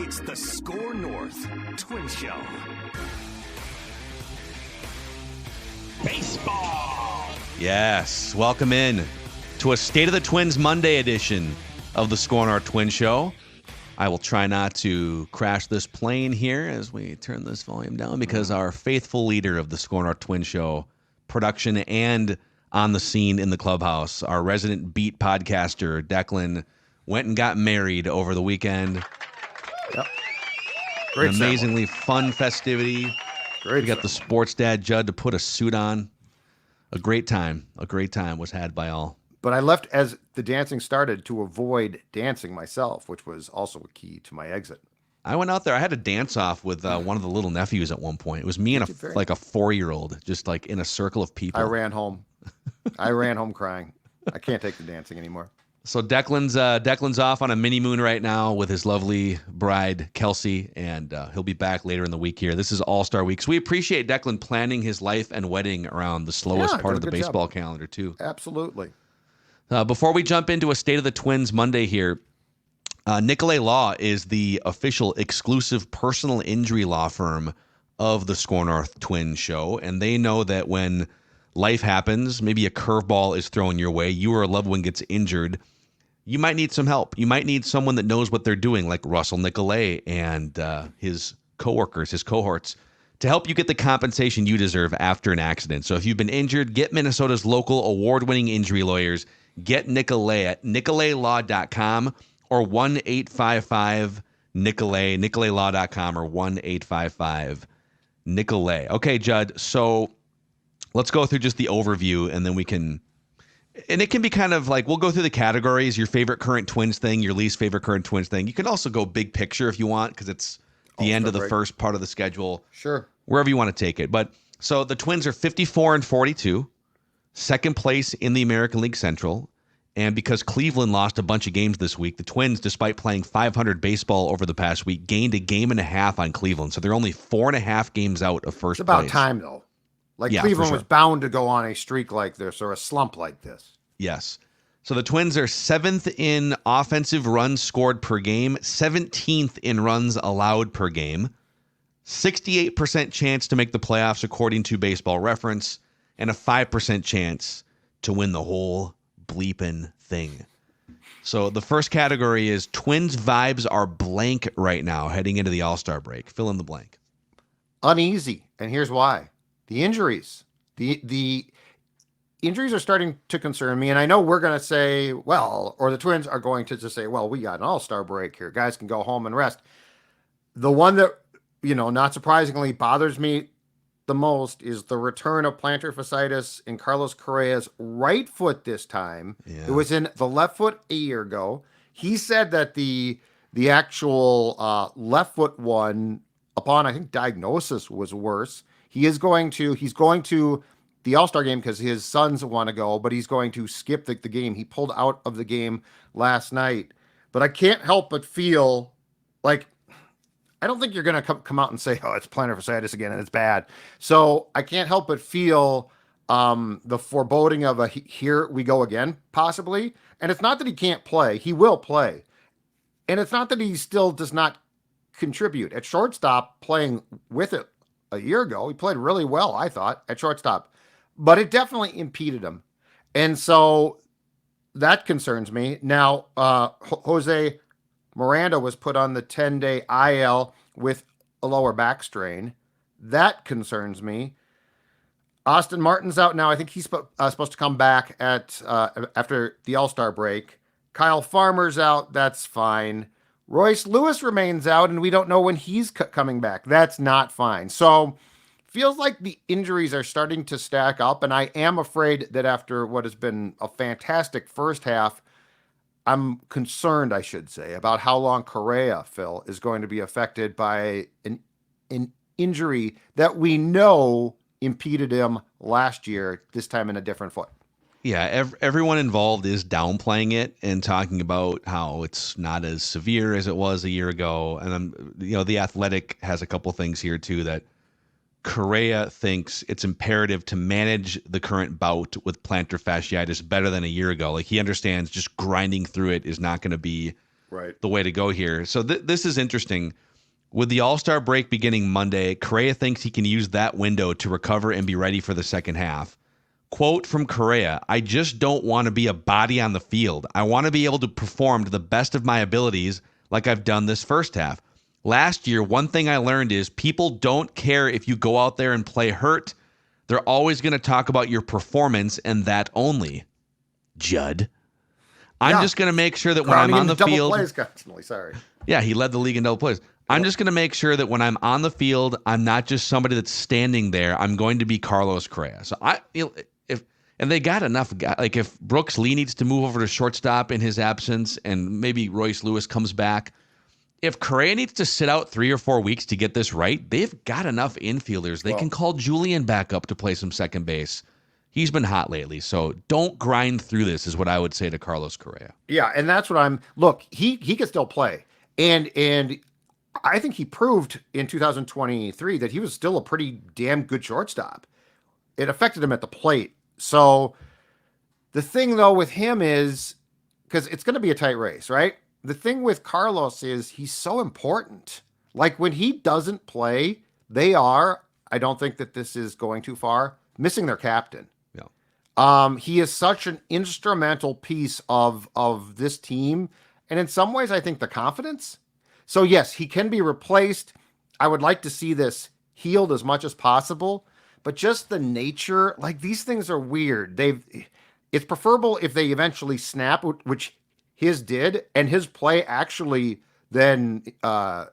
It's the Score North Twin Show. Baseball. Yes, welcome in to a State of the Twins Monday edition of the Score North Twin Show. I will try not to crash this plane here as we turn this volume down because our faithful leader of the Score North Twin Show production and on the scene in the clubhouse, our resident beat podcaster, Declan, went and got married over the weekend. Yep. An amazingly fun festivity. Great. We got the sports dad, Judd, to put a suit on. A great time was had by all. But I left as the dancing started to avoid dancing myself, which was also a key to my exit. I went out there. I had a dance off with one of the little nephews at one point. It was me and a 4-year-old, just like in a circle of people. I ran home. I ran home crying. I can't take the dancing anymore. So Declan's off on a mini moon right now with his lovely bride Kelsey, and he'll be back later in the week here. This is All-Star Week, so we appreciate Declan planning his life and wedding around the slowest part of the baseball calendar too. Absolutely. Before we jump into a State of the Twins Monday here, Nicolay Law is the official exclusive personal injury law firm of the Score North Twins Show, and they know that when life happens, maybe a curveball is thrown your way, you or a loved one gets injured, you might need some help. You might need someone that knows what they're doing, like Russell Nicolay and his coworkers, his cohorts, to help you get the compensation you deserve after an accident. So if you've been injured, get Minnesota's local award-winning injury lawyers. Get Nicolay at nicolaylaw.com or 1-855-NICOLAY, nicolaylaw.com or 1-855-NICOLAY. Okay, Judd, so let's go through just the overview, and then we can, and it can be kind of like, we'll go through the categories, your favorite current Twins thing, your least favorite current Twins thing. You can also go big picture if you want, because it's the end of the first part of the schedule. Sure. Wherever you want to take it. But so the Twins are 54-42, second place in the American League Central. And because Cleveland lost a bunch of games this week, the Twins, despite playing 500 baseball over the past week, gained a game and a half on Cleveland. So they're only 4.5 games out of first place. It's about time, though. Cleveland was bound to go on a streak like this or a slump like this. Yes. So the Twins are 7th in offensive runs scored per game, 17th in runs allowed per game, 68% chance to make the playoffs according to Baseball Reference, and a 5% chance to win the whole bleeping thing. So the first category is Twins vibes are blank right now heading into the All-Star break. Fill in the blank. Uneasy, and here's why. The injuries. The injuries are starting to concern me, and I know we're going to say, well, or the Twins are going to just say, well, we got an all-star break here. Guys can go home and rest. The one that, not surprisingly bothers me the most is the return of plantar fasciitis in Carlos Correa's right foot this time. Yeah. It was in the left foot a year ago. He said that the actual left foot one, upon, I think, diagnosis was worse. He's going to the All-Star game because his sons want to go, but he's going to skip the game. He pulled out of the game last night. But I can't help but feel like, I don't think you're going to come out and say, oh, it's plantar fasciitis again and it's bad. So I can't help but feel the foreboding of here we go again, possibly. And it's not that he can't play. He will play. And it's not that he still does not contribute. At shortstop, playing with it a year ago, he played really well, I thought, at shortstop. But it definitely impeded him. And so that concerns me. Now, Jose Miranda was put on the 10-day IL with a lower back strain. That concerns me. Austin Martin's out now. I think he's supposed to come back after the All-Star break. Kyle Farmer's out. That's fine. Royce Lewis remains out, and we don't know when he's coming back. That's not fine. So feels like the injuries are starting to stack up, and I am afraid that after what has been a fantastic first half, I'm concerned, I should say, about how long Correa, Phil, is going to be affected by an injury that we know impeded him last year, this time in a different foot. Yeah, everyone involved is downplaying it and talking about how it's not as severe as it was a year ago. And The Athletic has a couple things here too, that Correa thinks it's imperative to manage the current bout with plantar fasciitis better than a year ago. Like, he understands just grinding through it is not going to be the way to go here. So this is interesting. With the All-Star break beginning Monday, Correa thinks he can use that window to recover and be ready for the second half. Quote from Correa, "I just don't want to be a body on the field. I want to be able to perform to the best of my abilities like I've done this first half. Last year, one thing I learned is people don't care if you go out there and play hurt. They're always going to talk about your performance and that only. Judd. I'm just going to make sure that when I'm on the field." Plays constantly, sorry. Yeah, he led the league in double plays. I'm just going to make sure that when I'm on the field, I'm not just somebody that's standing there. I'm going to be Carlos Correa. So and they got enough guys. Like if Brooks Lee needs to move over to shortstop in his absence, and maybe Royce Lewis comes back. If Correa needs to sit out 3 or 4 weeks to get this right, they've got enough infielders. They can call Julian back up to play some second base. He's been hot lately, so don't grind through this is what I would say to Carlos Correa. Yeah, and that's what he can still play. And I think he proved in 2023 that he was still a pretty damn good shortstop. It affected him at the plate. So the thing though with him is, because it's going to be a tight race, right? The thing with Carlos is he's so important. Like when he doesn't play, I don't think that this is going too far, missing their captain. Yeah. He is such an instrumental piece of this team. And in some ways, I think the confidence. So yes, he can be replaced. I would like to see this healed as much as possible, but just the nature, like these things are weird. It's preferable if they eventually snap, which his did, and his play actually then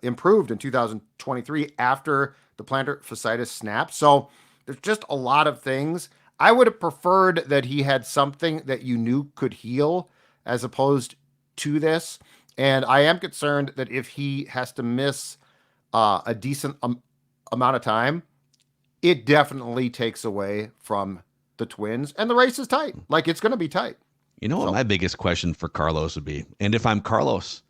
improved in 2023 after the plantar fasciitis snap. So there's just a lot of things. I would have preferred that he had something that you knew could heal as opposed to this. And I am concerned that if he has to miss a decent amount of time, it definitely takes away from the Twins. And the race is tight. Like, it's going to be tight. You know what my biggest question for Carlos would be? And if I'm Carlos,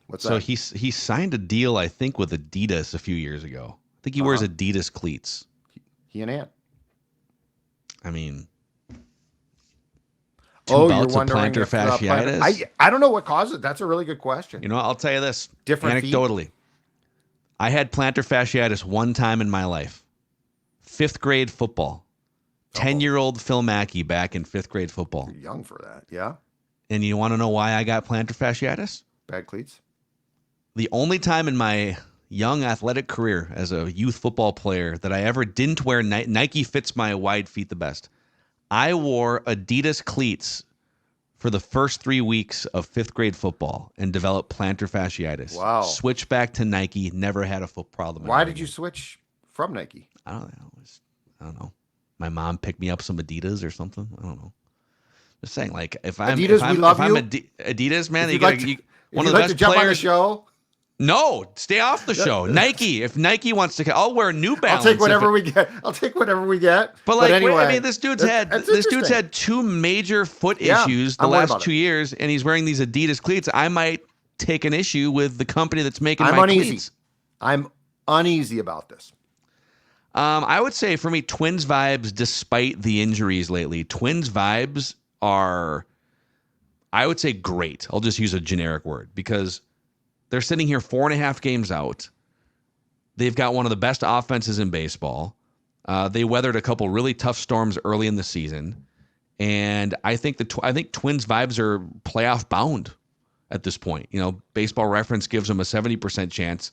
what's so that? he signed a deal, I think, with Adidas a few years ago. I think he wears Adidas cleats. He and Ant. I mean, two bouts of plantar fasciitis. I don't know what caused it. That's a really good question. You know, I'll tell you this. Different anecdotally. I had plantar fasciitis one time in my life. 5th grade football. 10-year-old Phil Mackey back in 5th grade football. You're young for that, yeah. And you want to know why I got plantar fasciitis? Bad cleats. The only time in my young athletic career as a youth football player that I ever didn't wear Nike fits my wide feet the best. I wore Adidas cleats for the first 3 weeks of 5th grade football and developed plantar fasciitis. Wow. Switched back to Nike, never had a foot problem. Why did you switch from Nike? I don't know. My mom picked me up some Adidas or something. I don't know. Just saying, like, if I'm Adidas, man, you got one of the best to jump players. On the show? No, stay off the show. Nike. If Nike wants to, I'll wear New Balance. I'll take whatever we get. But like, anyway, I mean, this dude's had 2 major foot issues the last 2 years, and he's wearing these Adidas cleats. I might take an issue with the company that's making my cleats. I'm uneasy about this. I would say for me, Twins vibes, despite the injuries lately, Twins vibes are, I would say, great. I'll just use a generic word because they're sitting here 4.5 games out. They've got one of the best offenses in baseball. They weathered a couple really tough storms early in the season, and I think Twins vibes are playoff bound at this point. You know, Baseball Reference gives them a 70% chance.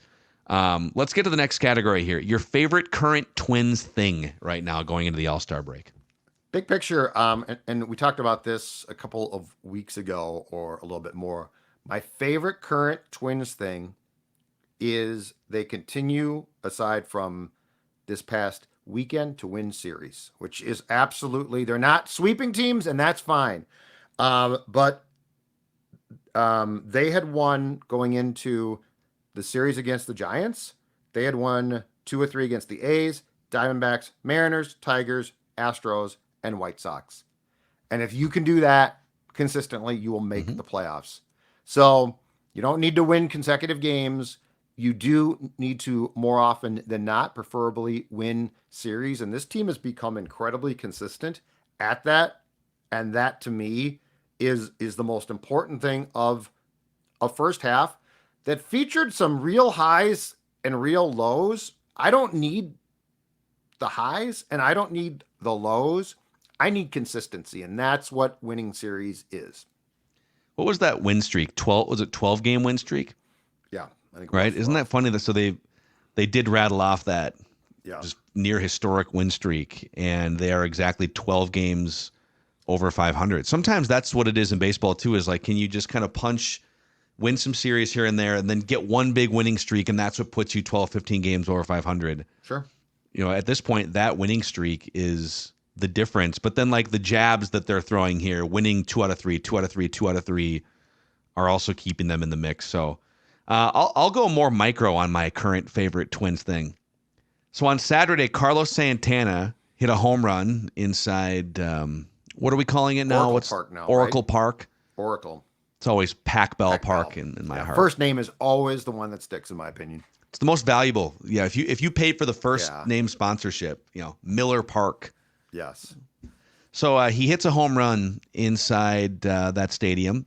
Let's get to the next category here. Your favorite current Twins thing right now going into the All-Star break. Big picture, and we talked about this a couple of weeks ago or a little bit more. My favorite current Twins thing is they continue, aside from this past weekend, to win series, which is absolutely, they're not sweeping teams, and that's fine. But they had won going into the series against the Giants. They had won 2 or 3 against the A's, Diamondbacks, Mariners, Tigers, Astros, and White Sox. And if you can do that consistently, you will make the playoffs. So you don't need to win consecutive games. You do need to, more often than not, preferably win series. And this team has become incredibly consistent at that. And that, to me, is the most important thing of a first half that featured some real highs and real lows. I don't need the highs and I don't need the lows. I need consistency, and that's what winning series is. What was that win streak? 12, was it 12 game win streak? Yeah, I think right. Isn't that funny that so they did rattle off that just near historic win streak, and they are exactly 12 games over 500. Sometimes that's what it is in baseball too, is like, can you just kind of win some series here and there and then get one big winning streak, and that's what puts you 12, 15 games over 500. Sure. At this point, that winning streak is the difference. But then like the jabs that they're throwing here, winning 2 out of 3, 2 out of 3, 2 out of 3 are also keeping them in the mix. So I'll go more micro on my current favorite Twins thing. So on Saturday, Carlos Santana hit a home run inside, what are we calling it now? Oracle Park now, Oracle right? Park. Oracle. It's always Pac Bell Park in my heart. First name is always the one that sticks, in my opinion. It's the most valuable. Yeah, if you paid for the first name sponsorship, Miller Park. Yes. So he hits a home run inside that stadium,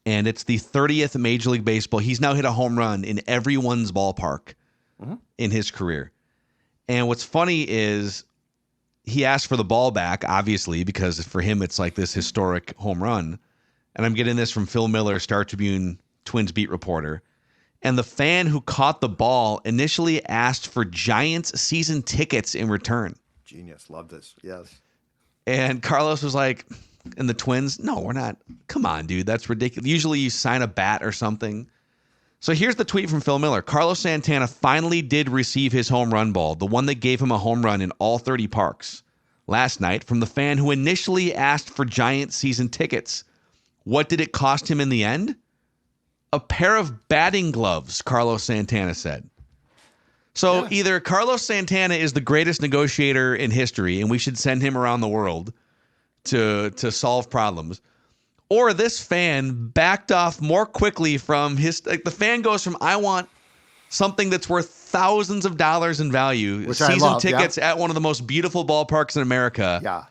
and it's the 30th Major League Baseball. He's now hit a home run in everyone's ballpark in his career. And what's funny is he asked for the ball back, obviously, because for him it's like this historic home run. And I'm getting this from Phil Miller, Star Tribune Twins beat reporter. And the fan who caught the ball initially asked for Giants season tickets in return. Genius. Love this. Yes. And Carlos was like, and the Twins, no, we're not. Come on, dude. That's ridiculous. Usually you sign a bat or something. So here's the tweet from Phil Miller. Carlos Santana finally did receive his home run ball, the one that gave him a home run in all 30 parks, last night from the fan who initially asked for Giants season tickets. What did it cost him in the end? A pair of batting gloves, Carlos Santana said. So either Carlos Santana is the greatest negotiator in history, and we should send him around the world to solve problems, or this fan backed off more quickly from his. Like the fan goes from, I want something that's worth thousands of dollars in value, which season tickets at one of the most beautiful ballparks in America. Yeah.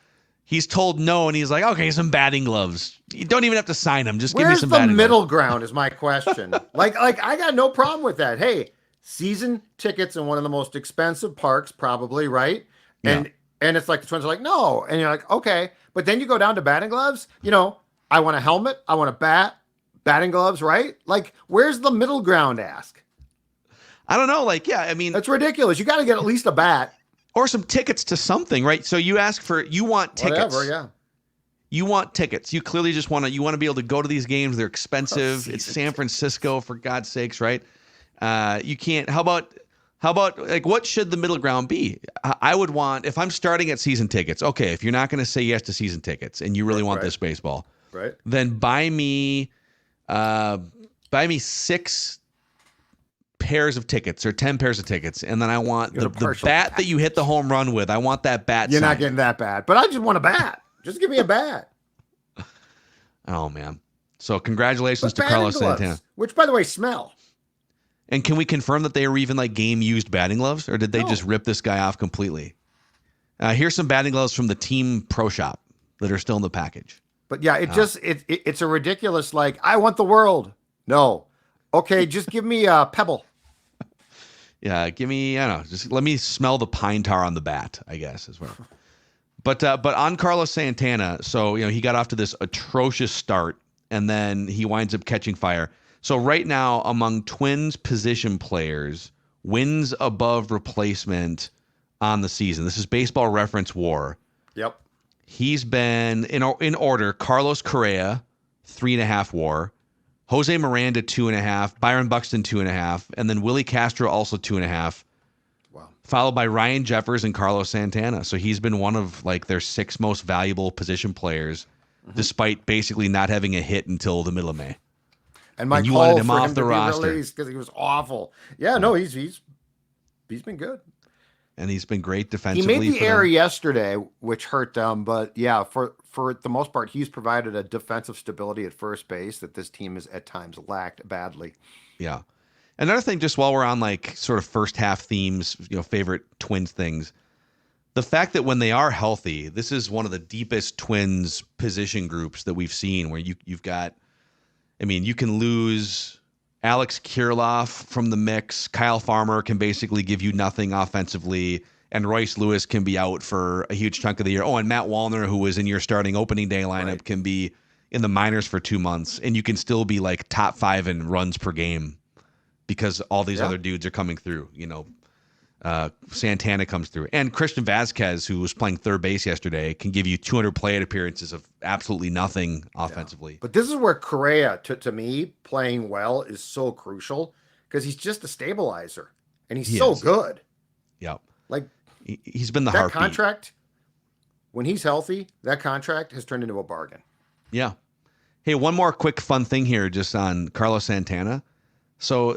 He's told no, and he's like, okay, some batting gloves. You don't even have to sign them. Just give me some batting gloves. Where's the middle gloves. Ground is my question. like I got no problem with that. Hey, season tickets in one of the most expensive parks, probably, right? And it's like the Twins are like, no. And you're like, okay. But then you go down to batting gloves. I want a helmet. I want a bat, batting gloves, right? Like, where's the middle ground, ask? I don't know. Like, yeah, I mean. That's ridiculous. You got to get at least a bat. Or some tickets to something, right? So you want tickets. Whatever, yeah. You want tickets. You clearly just want to be able to go to these games. They're expensive. It's San Francisco, for God's sakes, right? You can't. How about like, what should the middle ground be? I would want, if I'm starting at season tickets, okay, if you're not going to say yes to season tickets and you really want this baseball, right? Then buy me 6 pairs of tickets or 10 pairs of tickets, and then I want the bat that you hit the home run with. I want that bat. You're signed. Not getting that bat, but I just want a bat. Just give me a bat. Oh man! So congratulations to Carlos Santana, which, by the way, smell. And can we confirm that they were even like game used batting gloves, or did they just rip this guy off completely? Here's some batting gloves from the Team Pro Shop that are still in the package. But yeah, it's a ridiculous, like, I want the world. No. Okay, just give me a pebble. Yeah, give me, I don't know, just let me smell the pine tar on the bat, I guess, as well. But on Carlos Santana, so, he got off to this atrocious start, and then he winds up catching fire. So right now, among Twins position players, wins above replacement on the season. This is Baseball Reference WAR. Yep. He's been, in order, Carlos Correa, 3.5 WAR. Jose Miranda, 2.5. Byron Buxton, 2.5. And then Willie Castro, also 2.5. Wow. Followed by Ryan Jeffers and Carlos Santana. So he's been one of like their 6 most valuable position players, despite basically not having a hit until the middle of May. And Mike you wanted him off the roster because he was awful. Yeah, no, he's been good. And he's been great defensively. He made the error yesterday, which hurt them. But yeah, for the most part, he's provided a defensive stability at first base that this team has at times lacked badly. Yeah. Another thing, just while we're on like sort of first half themes, favorite Twins things, the fact that when they are healthy, this is one of the deepest Twins position groups that we've seen, where you've got, I mean, you can lose Alex Kirilloff from the mix. Kyle Farmer can basically give you nothing offensively. And Royce Lewis can be out for a huge chunk of the year. Oh, and Matt Wallner, who was in your starting opening day lineup, can be in the minors for 2 months. And you can still be like top 5 in runs per game because all these other dudes are coming through. Santana comes through. And Christian Vasquez, who was playing third base yesterday, can give you 200 plate appearances of absolutely nothing offensively. But this is where Correa, to me, playing well is so crucial because he's just a stabilizer. And he's so good. Yeah. Like, he's been the that heartbeat. Contract, when he's healthy, that contract has turned into a bargain. Yeah. Hey, one more quick fun thing here just on Carlos Santana. So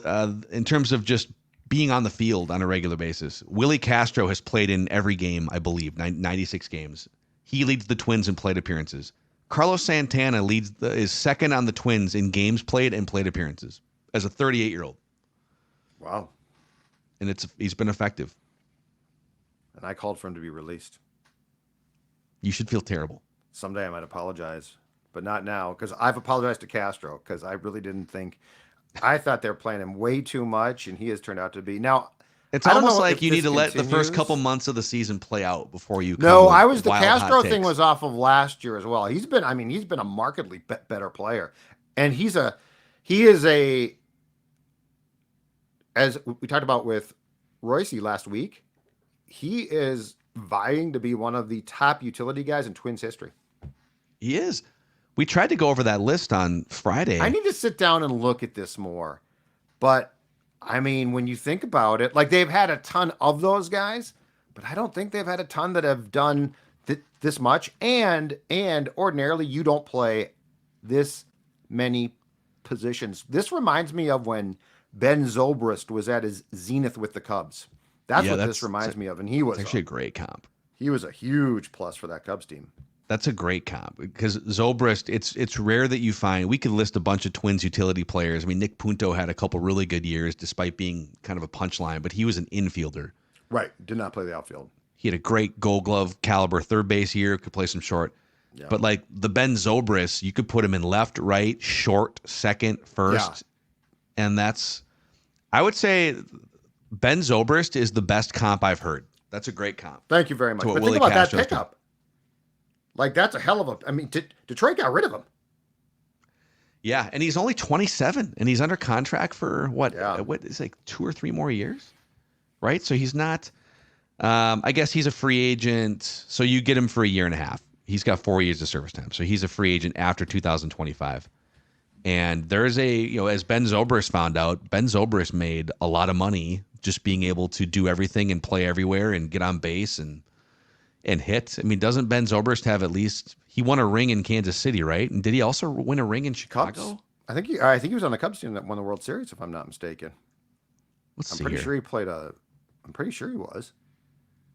in terms of just being on the field on a regular basis, Willie Castro has played in every game, I believe, 96 games. He leads the Twins in plate appearances. Carlos Santana is second on the Twins in games played and plate appearances as a 38-year-old. Wow. And he's been effective. And I called for him to be released. You should feel terrible. Someday I might apologize, but not now, because I've apologized to Castro because I really didn't think. I thought they were playing him way too much, and he has turned out to be. Now, it's almost like you need to let the first couple months of the season play out before you. No, the Castro thing was off of last year as well. He's been a markedly better player, and he is as we talked about with Royce last week. He is vying to be one of the top utility guys in Twins history. He is. We tried to go over that list on Friday. I need to sit down and look at this more. But, I mean, when you think about it, like they've had a ton of those guys, but I don't think they've had a ton that have done this much. And ordinarily, you don't play this many positions. This reminds me of when Ben Zobrist was at his zenith with the Cubs. That's what this reminds me of. And he was actually a great comp. He was a huge plus for that Cubs team. That's a great comp because Zobrist, it's rare that you find. We could list a bunch of Twins utility players. I mean, Nick Punto had a couple really good years despite being kind of a punchline, but he was an infielder. Right. Did not play the outfield. He had a great Gold Glove caliber third base year, could play some short. Yeah. But like the Ben Zobrist, you could put him in left, right, short, second, first. Yeah. And I would say Ben Zobrist is the best comp I've heard. That's a great comp. Thank you very much. But think about that pickup. Like, that's a hell of a... I mean, Detroit got rid of him. Yeah, and he's only 27, and he's under contract for what is like 2 or 3 more years, right? So he's not... I guess he's a free agent, so you get him for a year and a half. He's got 4 years of service time, so he's a free agent after 2025. And there's as Ben Zobrist found out, Ben Zobrist made a lot of money just being able to do everything and play everywhere and get on base and hit. I mean, doesn't Ben Zobrist have he won a ring in Kansas City, right? And did he also win a ring in Chicago? Cubs? I think he was on the Cubs team that won the World Series, if I'm not mistaken. I'm pretty sure he was.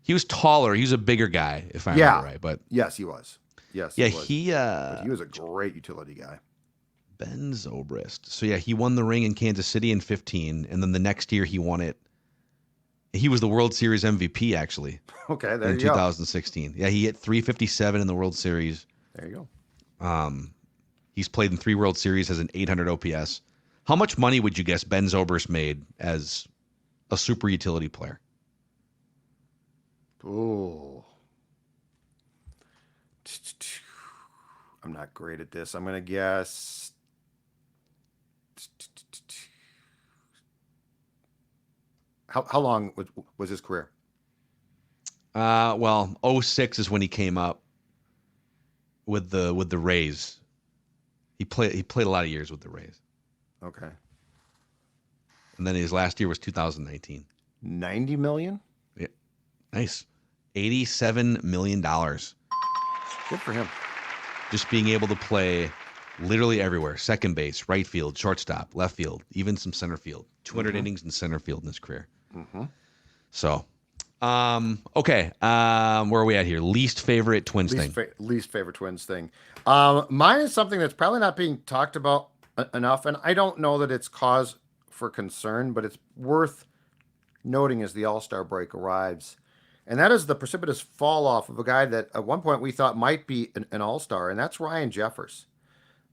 He was taller. He was a bigger guy, if I remember right. But yes, he was. Yes, yeah, he was a great utility guy. Ben Zobrist. So yeah, he won the ring in Kansas City in 2015, and then the next year he won it. He was the World Series MVP, actually. Okay, there you go. In 2016. Yeah, he hit 357 in the World Series. There you go. He's played in 3 World Series, has an 800 OPS. How much money would you guess Ben Zobrist made as a super utility player? Oh. I'm not great at this. I'm going to guess... How long was his career? Well, 06 is when he came up with the Rays. He played a lot of years with the Rays. Okay. And then his last year was 2019. 90 million? Yeah. Nice. $87 million. Good for him. Just being able to play literally everywhere. Second base, right field, shortstop, left field, even some center field. 200 innings in center field in his career. Mm-hmm. So, okay. Where are we at here? Least favorite Twins thing. Least favorite Twins thing. Mine is something that's probably not being talked about enough, and I don't know that it's cause for concern, but it's worth noting as the All-Star break arrives. And that is the precipitous fall off of a guy that at one point we thought might be an All-Star, and that's Ryan Jeffers.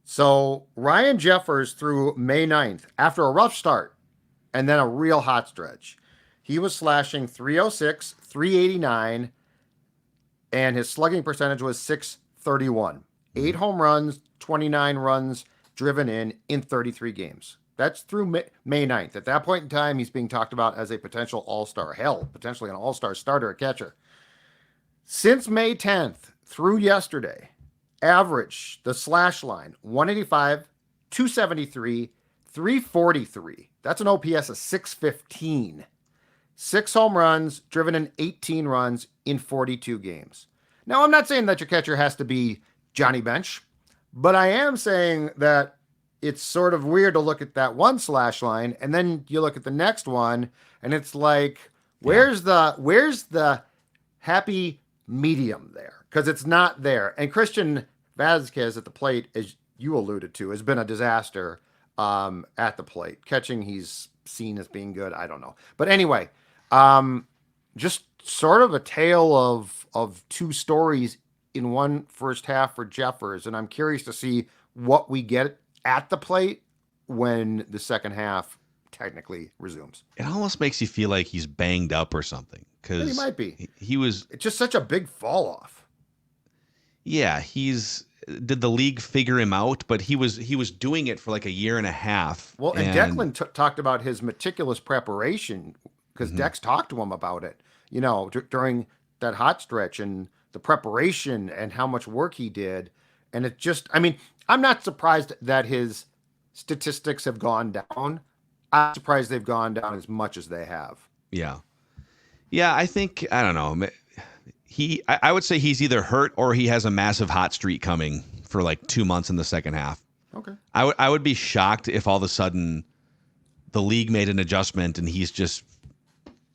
So Ryan Jeffers through May 9th, after a rough start and then a real hot stretch, he was slashing 306, 389, and his slugging percentage was 631. 8 home runs, 29 runs driven in 33 games. That's through May 9th. At that point in time, he's being talked about as a potential all-star. Hell, potentially an all-star starter at catcher. Since May 10th through yesterday, average, the slash line, 185, 273, 343. That's an OPS of 615. 6 home runs, driven in 18 runs in 42 games. Now, I'm not saying that your catcher has to be Johnny Bench, but I am saying that it's sort of weird to look at that one slash line and then you look at the next one and it's like, where's the happy medium there? Because it's not there. And Christian Vazquez at the plate, as you alluded to, has been a disaster at the plate. Catching, he's seen as being good. I don't know. But anyway, just sort of a tale of two stories in one first half for Jeffers. And I'm curious to see what we get at the plate when the second half technically resumes. It almost makes you feel like he's banged up or something. Because he might be. He was. It's just such a big fall off. Yeah, did the league figure him out? But he was doing it for like a year and a half. Well, and Declan talked about his meticulous preparation because Dex talked to him about it, during that hot stretch and the preparation and how much work he did. And it just, I'm not surprised that his statistics have gone down. I'm surprised they've gone down as much as they have. Yeah. Yeah, I think, I don't know. I would say he's either hurt or he has a massive hot streak coming for like 2 months in the second half. Okay. I would be shocked if all of a sudden the league made an adjustment and he's just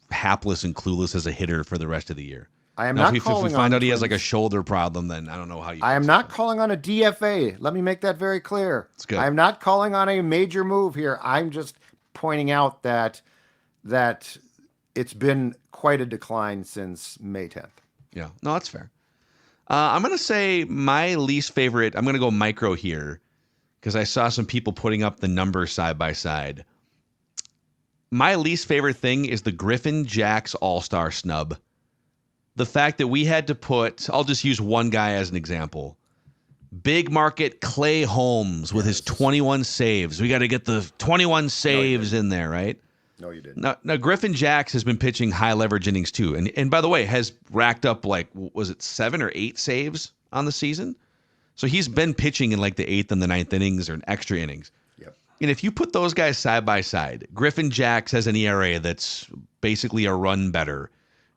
hapless and clueless as a hitter for the rest of the year. I am not if calling we find on out he has like a shoulder problem, then I don't know how you. I am not calling on a DFA. Let me make that very clear. It's good. I am not calling on a major move here. I'm just pointing out that it's been quite a decline since May 10th. Yeah, no, that's fair. I'm going to say my least favorite, I'm going to go micro here because I saw some people putting up the numbers side by side. My least favorite thing is the Griffin Jax All-Star snub. The fact that we had to I'll just use one guy as an example. Big market Clay Holmes with his 21 saves. We got to get the 21 saves in there, right? No, you didn't. Now Griffin Jax has been pitching high leverage innings too. And by the way, has racked up like, was it 7 or 8 saves on the season? So he's been pitching in like the 8th and the 9th innings or extra innings. Yep. And if you put those guys side by side, Griffin Jax has an ERA that's basically a run better.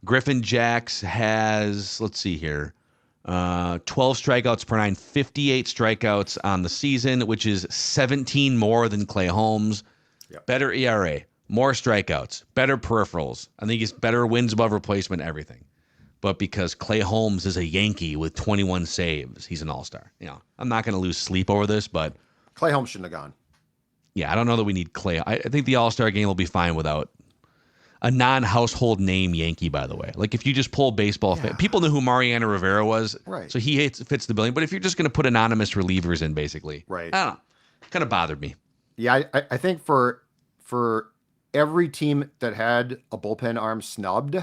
Griffin Jax has, let's see here, 12 strikeouts per 9, 58 strikeouts on the season, which is 17 more than Clay Holmes. Yep. Better ERA, more strikeouts, better peripherals. I think he's better wins above replacement, everything. But because Clay Holmes is a Yankee with 21 saves, he's an all-star. I'm not going to lose sleep over this, but Clay Holmes shouldn't have gone. Yeah, I don't know that we need Clay. I think the All-Star game will be fine without a non-household name Yankee, by the way. Like if you just pull baseball fans, people knew who Mariano Rivera was, right? So he fits the billing. But if you're just going to put anonymous relievers in, basically, right? I don't know. Kind of bothered me. Yeah, I think for every team that had a bullpen arm snubbed,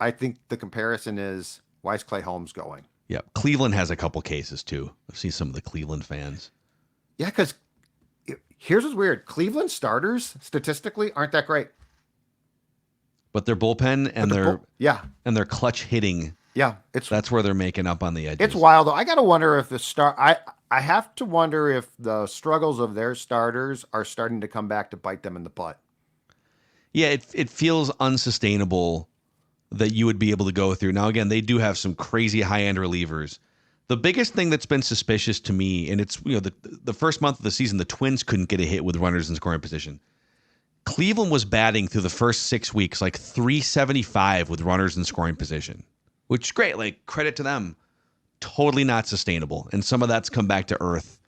I think the comparison is, why is Clay Holmes going? Yeah, Cleveland has a couple cases too. I've seen some of the Cleveland fans. Yeah, because here's what's weird. Cleveland starters statistically aren't that great. But their bullpen and their clutch hitting, that's where they're making up on the edges. It's wild though. I gotta wonder if I have to wonder if the struggles of their starters are starting to come back to bite them in the butt. Yeah, it feels unsustainable that you would be able to go through. Now again, they do have some crazy high-end relievers. The biggest thing that's been suspicious to me, and it's the first month of the season, the Twins couldn't get a hit with runners in scoring position. Cleveland was batting through the first 6 weeks like 375 with runners in scoring position, which is great. Like, credit to them. Totally not sustainable. And some of that's come back to earth.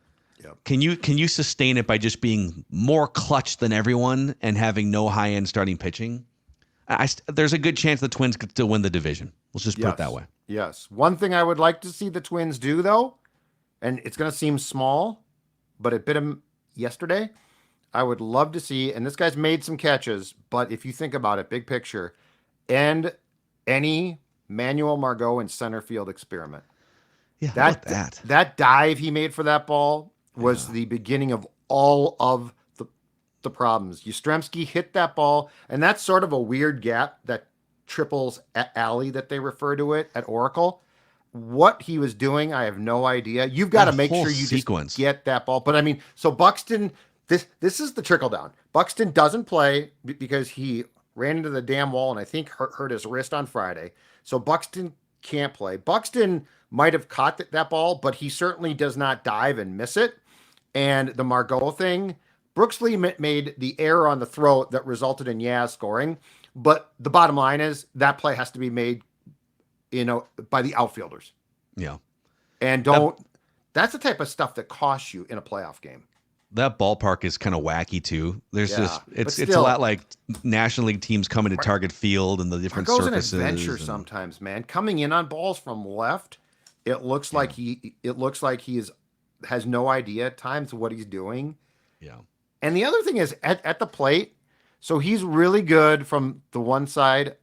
Yep. Can you sustain it by just being more clutch than everyone and having no high-end starting pitching? There's a good chance the Twins could still win the division. Let's just put it that way. Yes. One thing I would like to see the Twins do, though, and it's going to seem small, but it bit him yesterday. I would love to see, and this guy's made some catches, but if you think about it, big picture, and any Manuel Margot in center field experiment. Yeah, how about that? That dive he made for that ball was the beginning of all of the problems. Yastrzemski hit that ball, and that's sort of a weird gap, that triples alley that they refer to it at Oracle. What he was doing, I have no idea. You've got to make sure you just get that ball. But I mean, so Buxton, this is the trickle down. Buxton doesn't play because he ran into the damn wall and I think hurt his wrist on Friday. So Buxton can't play. Buxton might have caught that ball, but he certainly does not dive and miss it. And the Margot thing, Brooks Lee made the error on the throw that resulted in Yaz scoring. But the bottom line is that play has to be made, by the outfielders. Yeah. And that's the type of stuff that costs you in a playoff game. That ballpark is kind of wacky too. There's it's a lot like National League teams coming to Target Field and the different surfaces. An adventure sometimes, man. Coming in on balls from left, it looks like he has no idea at times what he's doing. Yeah. And the other thing is at the plate, so he's really good from the one side,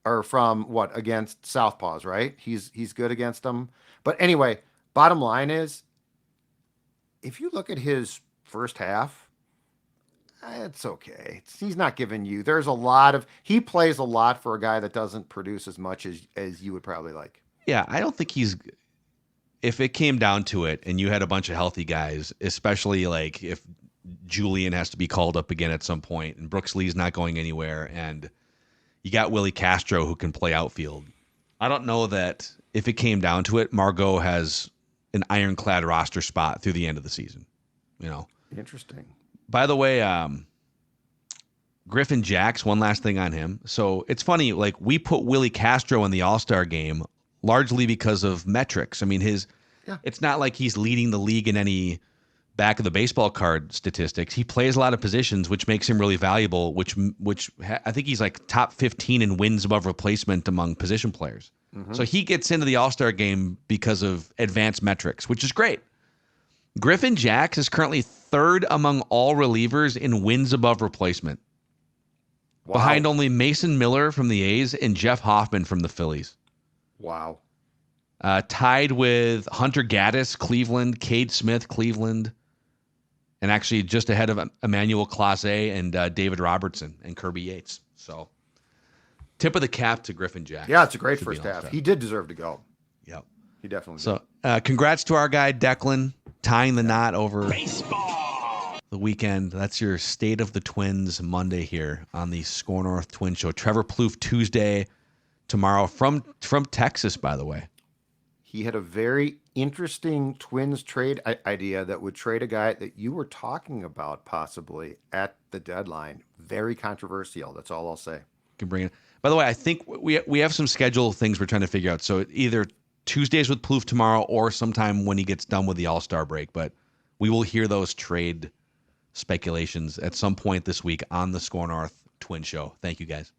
or from against southpaws, right? He's good against them. But anyway, bottom line is, if you look at his first half, it's okay. He's not giving you. He plays a lot for a guy that doesn't produce as much as you would probably like. Yeah, I don't think if it came down to it and you had a bunch of healthy guys, especially like if Julian has to be called up again at some point and Brooks Lee's not going anywhere and you got Willie Castro who can play outfield. I don't know that if it came down to it, Margot has an ironclad roster spot through the end of the season. Interesting. By the way, Griffin Jax, one last thing on him. So it's funny, like we put Willie Castro in the All-Star game largely because of metrics. I mean, it's not like he's leading the league in any back of the baseball card statistics. He plays a lot of positions, which makes him really valuable, which I think he's like top 15 in wins above replacement among position players. Mm-hmm. So he gets into the All-Star game because of advanced metrics, which is great. Griffin Jax is currently third among all relievers in wins above replacement. Wow. Behind only Mason Miller from the A's and Jeff Hoffman from the Phillies. Wow. Tied with Hunter Gaddis, Cleveland, Cade Smith, Cleveland, and actually just ahead of Emmanuel Clase and David Robertson and Kirby Yates. So tip of the cap to Griffin Jax. Yeah, it's a great first half. He did deserve to go. Yep. He definitely did. So congrats to our guy, Declan, tying the knot over baseball the weekend. That's your State of the Twins Monday here on the Score North Twin Show. Trevor Plouffe Tuesday tomorrow from Texas, by the way. He had a very interesting Twins trade idea that would trade a guy that you were talking about possibly at the deadline. Very controversial. That's all I'll say. Can bring it. By the way, I think we have some schedule things we're trying to figure out. So either Tuesdays with Plouffe tomorrow or sometime when he gets done with the All-Star break. But we will hear those trade speculations at some point this week on the Score North Twin Show. Thank you, guys.